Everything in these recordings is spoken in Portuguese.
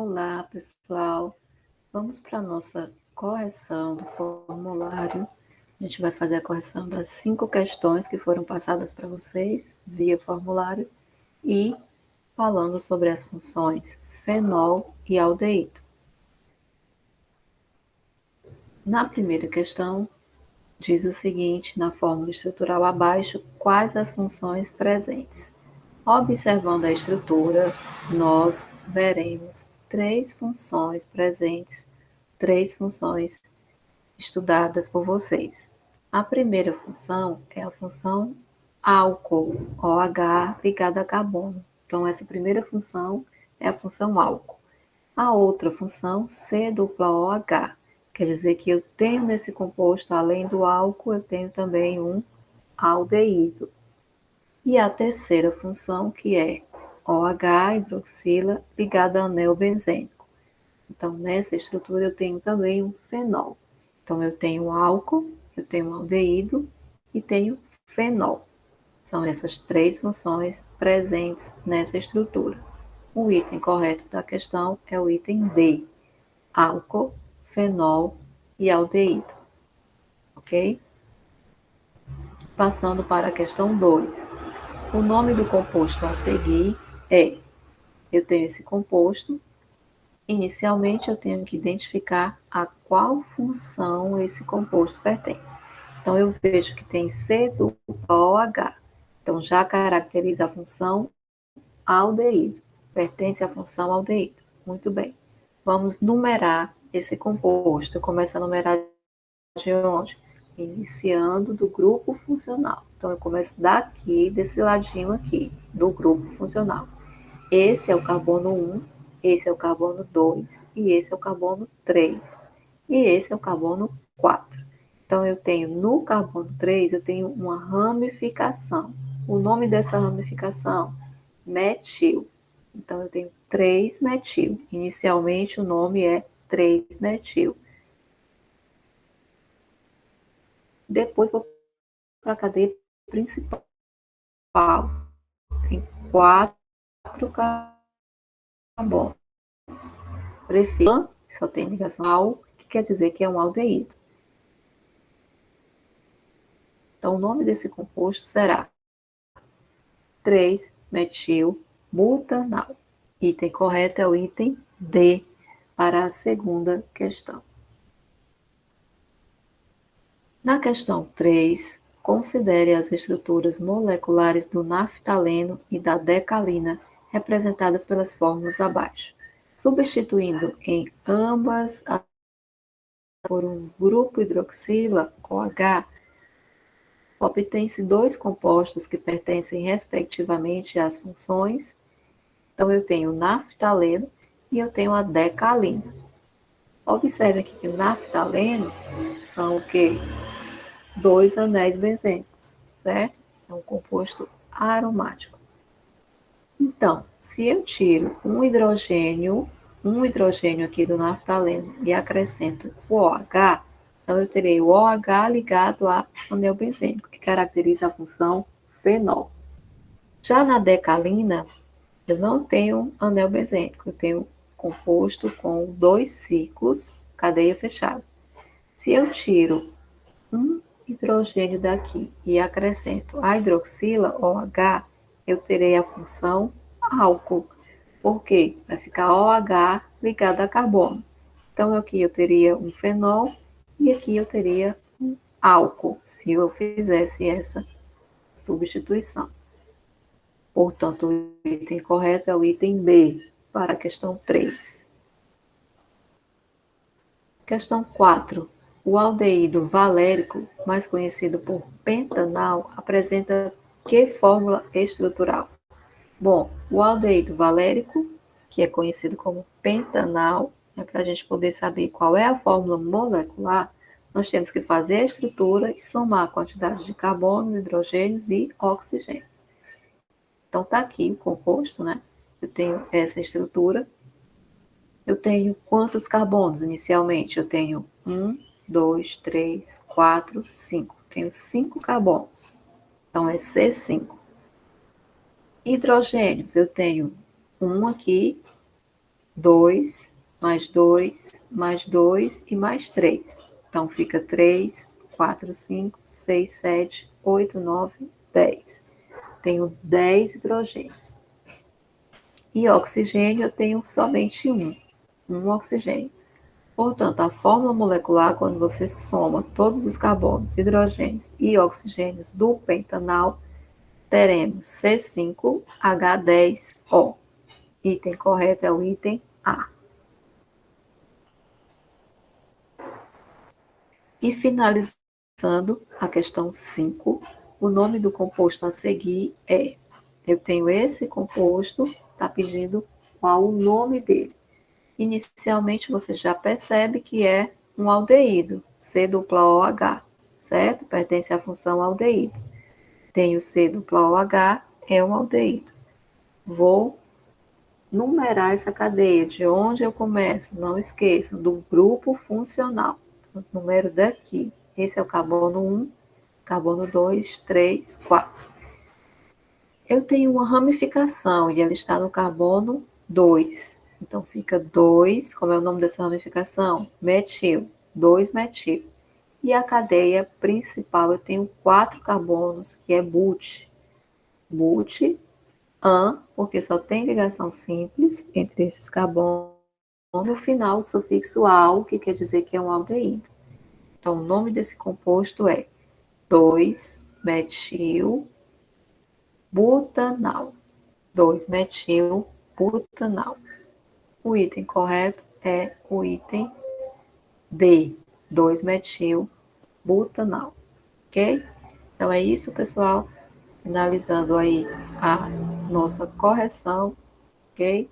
Olá, pessoal. Vamos para a nossa correção do formulário. A gente vai fazer a correção das 5 questões que foram passadas para vocês via formulário e falando sobre as funções fenol e aldeído. Na primeira questão, diz o seguinte, na fórmula estrutural abaixo, quais as funções presentes? Observando a estrutura, nós veremos 3 funções presentes, 3 funções estudadas por vocês. A primeira função é a função álcool, OH ligada a carbono. Então, essa primeira função é a função álcool. A outra função, C dupla OH, quer dizer que eu tenho nesse composto, além do álcool, eu tenho também um aldeído. E a terceira função, que é OH hidroxila ligada a anel benzênico. Então, nessa estrutura eu tenho também um fenol. Então, eu tenho álcool, eu tenho aldeído e tenho fenol. São essas 3 funções presentes nessa estrutura. O item correto da questão é o item D, álcool, fenol e aldeído. Ok? Passando para a questão 2. O nome do composto a seguir é, eu tenho esse composto, inicialmente eu tenho que identificar a qual função esse composto pertence. Então, eu vejo que tem C dupla OH. Então, já caracteriza a função aldeído. Pertence à função aldeído. Muito bem. Vamos numerar esse composto. Eu começo a numerar de onde? Iniciando do grupo funcional. Então, eu começo daqui, desse ladinho aqui, do grupo funcional. Esse é o carbono 1, esse é o carbono 2 e esse é o carbono 3. E esse é o carbono 4. Então, eu tenho no carbono 3, eu tenho uma ramificação. O nome dessa ramificação, metil. Então, eu tenho 3-metil. Inicialmente, o nome é 3-metil. Depois, vou para a cadeia principal. Tem 4 carbonos. Prefixo, que só tem ligação ao, que quer dizer que é um aldeído. Então, o nome desse composto será 3-metil-butanal. Item correto é o item D para a segunda questão. Na questão 3, considere as estruturas moleculares do naftaleno e da decalina representadas pelas fórmulas abaixo. Substituindo em ambas por um grupo hidroxila, OH, obtém-se 2 compostos que pertencem respectivamente às funções. Então, eu tenho o naftaleno e eu tenho a decalina. Observe aqui que o naftaleno são o quê? 2 anéis benzênicos, certo? É um composto aromático. Então, se eu tiro um hidrogênio aqui do naftaleno e acrescento o OH, então eu terei o OH ligado a anel benzênico, que caracteriza a função fenol. Já na decalina, eu não tenho anel benzênico, eu tenho composto com 2 ciclos, cadeia fechada. Se eu tiro um hidrogênio daqui e acrescento a hidroxila, OH, eu terei a função álcool. Por quê? Vai ficar OH ligado a carbono. Então, aqui eu teria um fenol e aqui eu teria um álcool, se eu fizesse essa substituição. Portanto, o item correto é o item B, para a questão 3. Questão 4. O aldeído valérico, mais conhecido por pentanal, apresenta que fórmula estrutural? Bom, o aldeído valérico, que é conhecido como pentanal, para a gente poder saber qual é a fórmula molecular, nós temos que fazer a estrutura e somar a quantidade de carbonos, hidrogênios e oxigênios. Então, está aqui o composto, né? Eu tenho essa estrutura. Eu tenho quantos carbonos inicialmente? Eu tenho 1, 2, 3, 4, 5. Tenho 5 carbonos. Então, é C5. Hidrogênios, eu tenho um aqui, 2, mais 2, mais 2 e mais 3. Então, fica 3, 4, 5, 6, 7, 8, 9, 10. Tenho 10 hidrogênios. E oxigênio eu tenho somente um oxigênio. Portanto, a fórmula molecular, quando você soma todos os carbonos, hidrogênios e oxigênios do pentanal, teremos C5H10O. Item correto é o item A. E finalizando a questão 5, o nome do composto a seguir é, eu tenho esse composto, está pedindo qual o nome dele. Inicialmente você já percebe que é um aldeído, C-OH, certo? Pertence à função aldeído. Tenho C-OH, é um aldeído. Vou numerar essa cadeia, de onde eu começo, não esqueçam, do grupo funcional. Então, número daqui. Esse é o carbono 1, carbono 2, 3, 4. Eu tenho uma ramificação e ela está no carbono 2. Então fica 2, como é o nome dessa ramificação? Metil, 2-metil. E a cadeia principal eu tenho 4 carbonos, que é but. But, an, porque só tem ligação simples entre esses carbonos. No final, o sufixo al, que quer dizer que é um aldeído. Então, o nome desse composto é 2-metil-butanal. 2-metil-butanal. O item correto é o item D, 2-metil-butanal. Ok? Então é isso, pessoal. Finalizando aí a nossa correção. Ok?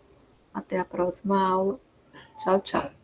Até a próxima aula. Tchau, tchau.